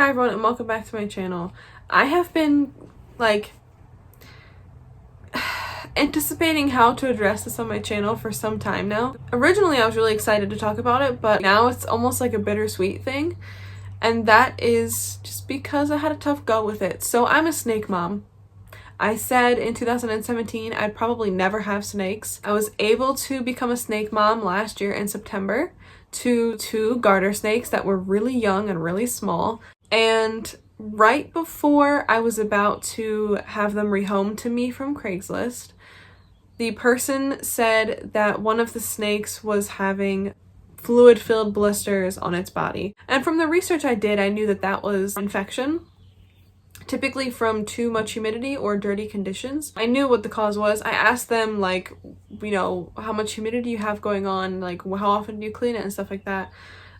Hi everyone and welcome back to my channel. I have been like anticipating how to address this on my channel for some time now. Originally I was really excited to talk about it, but now it's almost like a bittersweet thing, and that is just because I had a tough go with it. So I'm a snake mom. I said in 2017 I'd probably never have snakes. I was able to become a snake mom last year in September to 2 garter snakes that were really young and really small. And right before I was about to have them rehomed to me from Craigslist, the person said that one of the snakes was having fluid-filled blisters on its body. And from the research I did, I knew that that was infection, typically from too much humidity or dirty conditions. I knew what the cause was. I asked them, like, you know, how much humidity you have going on, like how often do you clean it and stuff like that.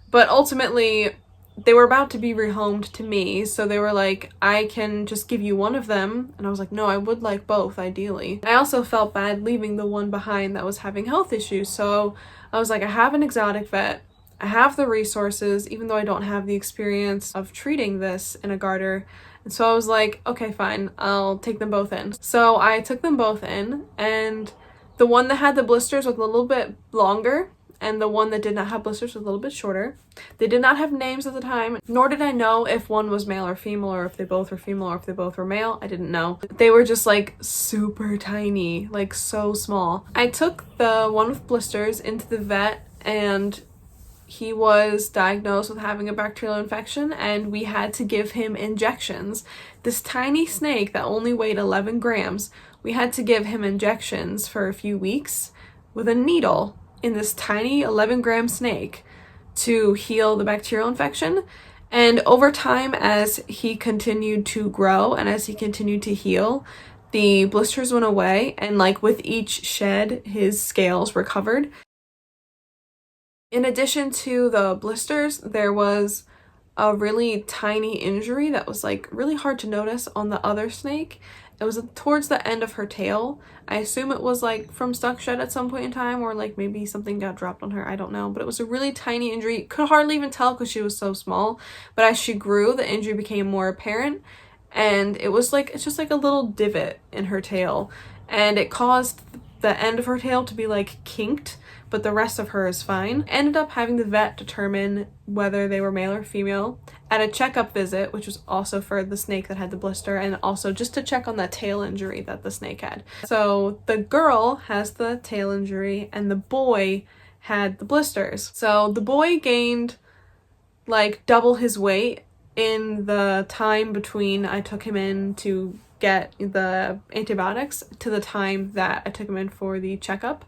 But ultimately, they were about to be rehomed to me, so they were like, I can just give you one of them. And I was like, no, I would like both, ideally. I also felt bad leaving the one behind that was having health issues, so I was like, I have an exotic vet, I have the resources, even though I don't have the experience of treating this in a garter. And so I was like, okay, fine, I'll take them both in. So I took them both in, and the one that had the blisters was a little bit longer, and the one that did not have blisters was a little bit shorter. They did not have names at the time, nor did I know if one was male or female, or if they both were female, or if they both were male. I didn't know. They were just like super tiny, like so small. I took the one with blisters into the vet, and he was diagnosed with having a bacterial infection, and we had to give him injections. This tiny snake that only weighed 11 grams, we had to give him injections for a few weeks with a needle in this tiny 11-gram snake to heal the bacterial infection. And over time, as he continued to grow and as he continued to heal, the blisters went away, and like with each shed, his scales recovered. In addition to the blisters, there was a really tiny injury that was like really hard to notice on the other snake. It was towards the end of her tail. I assume it was like from stuck shed at some point in time, or like maybe something got dropped on her, I don't know. But it was a really tiny injury. Could hardly even tell because she was so small. But as she grew, the injury became more apparent. And it was like, it's just like a little divot in her tail. And it caused the end of her tail to be like kinked, but the rest of her is fine. Ended up having the vet determine whether they were male or female at a checkup visit, which was also for the snake that had the blister, and also just to check on that tail injury that the snake had. So the girl has the tail injury and the boy had the blisters. So the boy gained like double his weight in the time between I took him in to get the antibiotics to the time that I took him in for the checkup.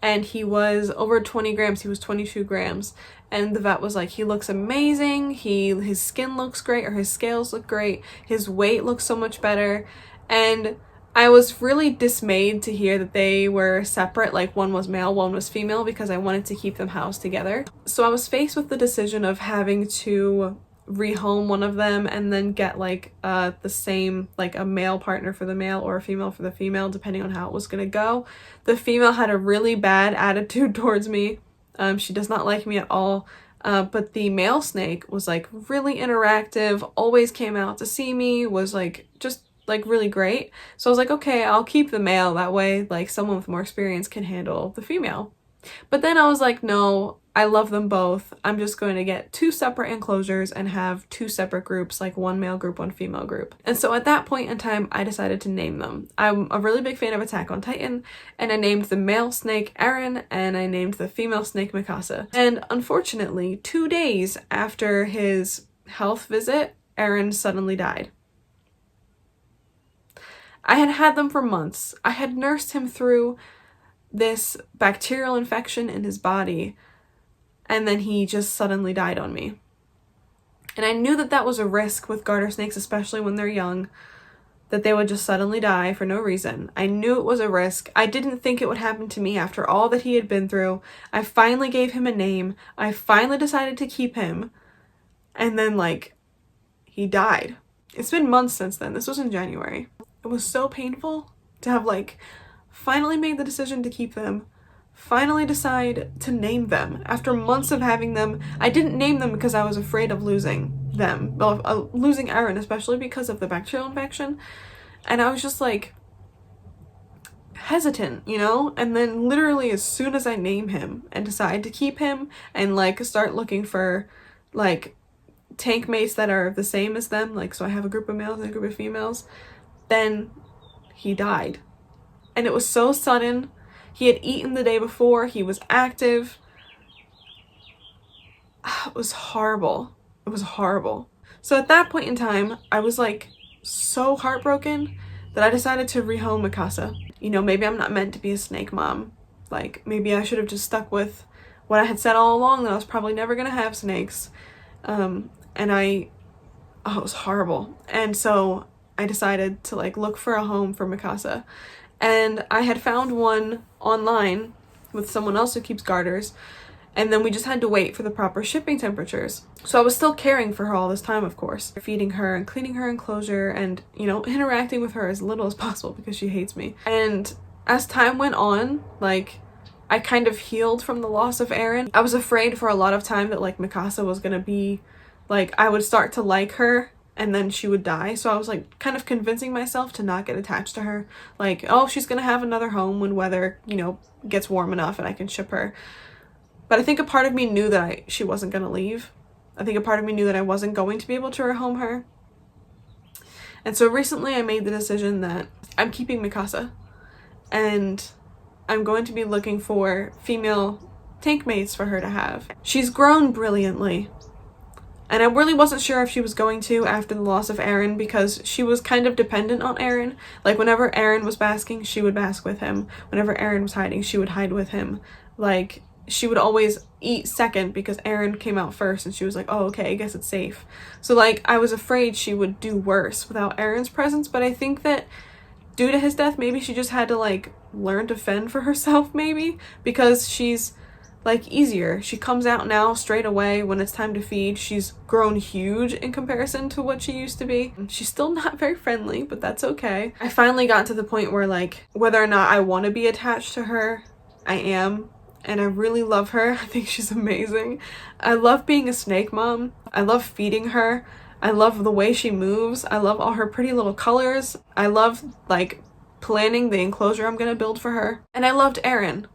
And he was over 20 grams. He was 22 grams. And the vet was like, he looks amazing. His skin looks great, or his scales look great. His weight looks so much better. And I was really dismayed to hear that they were separate, like one was male, one was female, because I wanted to keep them housed together. So I was faced with the decision of having to rehome one of them and then get like the same, like a male partner for the male or a female for the female, depending on how it was gonna go. The female had a really bad attitude towards me. She does not like me at all. But the male snake was like really interactive, always came out to see me, was like just like really great. So I was like, okay, I'll keep the male, that way like someone with more experience can handle the female. But then I was like, no, I love them both. I'm just going to get 2 separate enclosures and have 2 separate groups, like one male group, one female group. And so at that point in time, I decided to name them. I'm a really big fan of Attack on Titan, and I named the male snake Eren, and I named the female snake Mikasa. And unfortunately, 2 days after his health visit, Eren suddenly died. I had had them for months. I had nursed him through this bacterial infection in his body, and then he just suddenly died on me. And I knew that that was a risk with garter snakes, especially when they're young, that they would just suddenly die for no reason. I knew it was a risk. I didn't think it would happen to me after all that he had been through. I finally gave him a name. I finally decided to keep him. And then like, he died. It's been months since then. This was in January. It was so painful to have like finally made the decision to keep them, finally decide to name them. After months of having them, I didn't name them because I was afraid of losing them. Well, losing Aaron, especially because of the bacterial infection. And I was just like hesitant, you know? And then literally as soon as I name him and decide to keep him and like start looking for like tank mates that are the same as them, like so I have a group of males and a group of females, then he died. And it was so sudden. He had eaten the day before, he was active. It was horrible. It was horrible. So at that point in time, I was like so heartbroken that I decided to rehome Mikasa. You know, maybe I'm not meant to be a snake mom. Like, maybe I should have just stuck with what I had said all along, that I was probably never gonna have snakes. Oh, it was horrible. And so I decided to like look for a home for Mikasa. And I had found one online with someone else who keeps garters. And then we just had to wait for the proper shipping temperatures. So I was still caring for her all this time, of course. Feeding her and cleaning her enclosure and, you know, interacting with her as little as possible because she hates me. And as time went on, like, I kind of healed from the loss of Aaron. I was afraid for a lot of time that, like, Mikasa was gonna be, like, I would start to like her and then she would die. So I was, like, kind of convincing myself to not get attached to her. Like, oh, she's gonna have another home when weather, you know, gets warm enough and I can ship her. But I think a part of me knew that she wasn't going to leave. I think a part of me knew that I wasn't going to be able to rehome her. And so recently I made the decision that I'm keeping Mikasa. And I'm going to be looking for female tank mates for her to have. She's grown brilliantly. And I really wasn't sure if she was going to after the loss of Aaron, because she was kind of dependent on Aaron. Like, whenever Aaron was basking, she would bask with him. Whenever Aaron was hiding, she would hide with him. Like, she would always eat second because Aaron came out first and she was like, oh, okay, I guess it's safe. So like, I was afraid she would do worse without Aaron's presence, but I think that due to his death, maybe she just had to like learn to fend for herself, maybe, because she's like easier. She comes out now straight away when it's time to feed. She's grown huge in comparison to what she used to be. She's still not very friendly, but that's okay. I finally got to the point where like, whether or not I want to be attached to her, I am. And I really love her. I think she's amazing. I love being a snake mom. I love feeding her. I love the way she moves. I love all her pretty little colors. I love like planning the enclosure I'm gonna build for her. And I loved Aaron.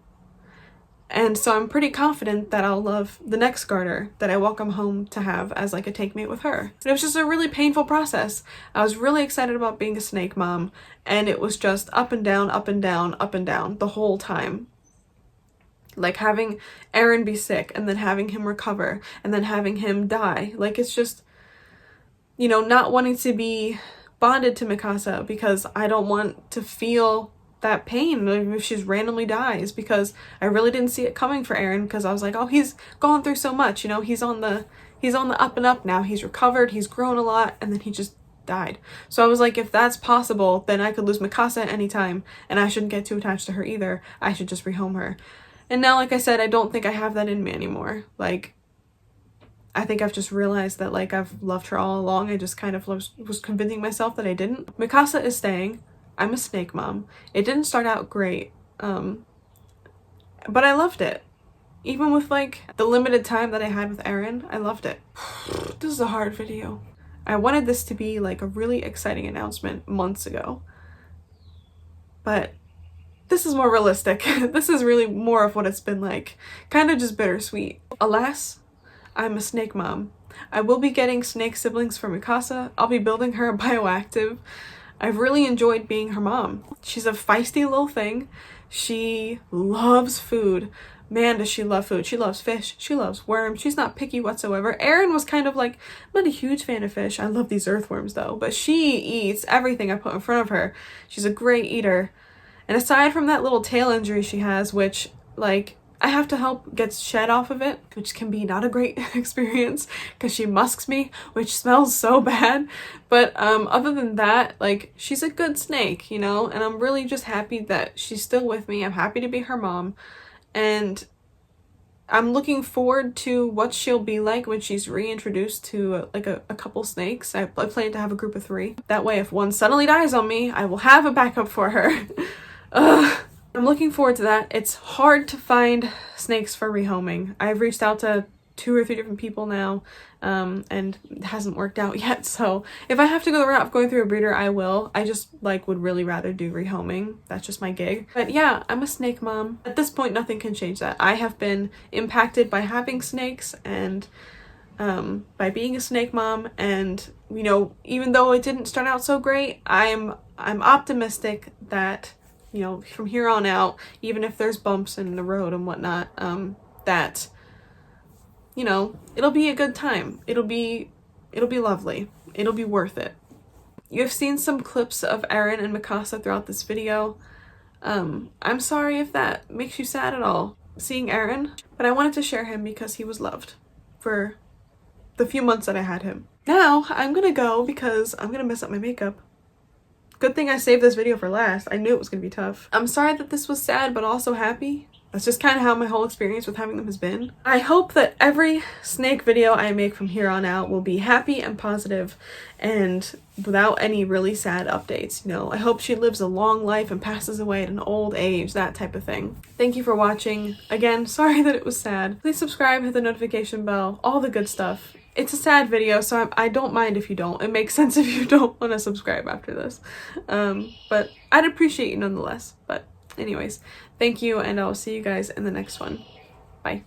And so I'm pretty confident that I'll love the next Garter that I welcome home to have as like a take mate with her. And it was just a really painful process. I was really excited about being a snake mom, and it was just up and down, up and down, up and down the whole time. Like having Aaron be sick and then having him recover and then having him die. Like, it's just, you know, not wanting to be bonded to Mikasa because I don't want to feel that pain if she randomly dies, because I really didn't see it coming for Aaron, because I was like, oh, he's gone through so much, you know, he's on the up and up now, he's recovered, he's grown a lot, and then he just died. So I was like, if that's possible, then I could lose Mikasa at any time, and I shouldn't get too attached to her either. I should just rehome her. And now, like I said, I don't think I have that in me anymore. Like, I think I've just realized that, like, I've loved her all along. I just kind of was convincing myself that I didn't. Mikasa is staying. I'm a snake mom. It didn't start out great, but I loved it. Even with, like, the limited time that I had with Aaron, I loved it. This is a hard video. I wanted this to be, like, a really exciting announcement months ago. But this is more realistic. This is really more of what it's been like. Kind of just bittersweet. Alas, I'm a snake mom. I will be getting snake siblings for Mikasa. I'll be building her a bioactive. I've really enjoyed being her mom. She's a feisty little thing. She loves food. Man, does she love food. She loves fish. She loves worms. She's not picky whatsoever. Erin was kind of like, I'm not a huge fan of fish. I love these earthworms though. But she eats everything I put in front of her. She's a great eater. And aside from that little tail injury she has, which, like, I have to help get shed off of it, which can be not a great experience because she musks me, which smells so bad. But other than that, like, she's a good snake, you know? And I'm really just happy that she's still with me. I'm happy to be her mom. And I'm looking forward to what she'll be like when she's reintroduced to a couple snakes. I plan to have a group of 3. That way, if one suddenly dies on me, I will have a backup for her. Ugh. I'm looking forward to that. It's hard to find snakes for rehoming. I've reached out to 2 or 3 different people now, and it hasn't worked out yet. So if I have to go the route of going through a breeder, I will. I just like would really rather do rehoming. That's just my gig. But yeah, I'm a snake mom. At this point, nothing can change that. I have been impacted by having snakes and by being a snake mom, and you know, even though it didn't start out so great, I'm optimistic that, you know, from here on out, even if there's bumps in the road and whatnot, that, you know, it'll be a good time. It'll be lovely. It'll be worth it. You've seen some clips of Erin and Mikasa throughout this video. I'm sorry if that makes you sad at all, seeing Erin, but I wanted to share him because he was loved for the few months that I had him. Now, I'm gonna go because I'm gonna mess up my makeup. Good thing I saved this video for last. I knew it was gonna be tough. I'm sorry that this was sad, but also happy. That's just kind of how my whole experience with having them has been. I hope that every snake video I make from here on out will be happy and positive and without any really sad updates, you know. I hope she lives a long life and passes away at an old age, that type of thing. Thank you for watching. Again, sorry that it was sad. Please subscribe, hit the notification bell, all the good stuff. It's a sad video, so I don't mind if you don't. It makes sense if you don't want to subscribe after this. But I'd appreciate you nonetheless. But anyways, thank you, and I'll see you guys in the next one. Bye.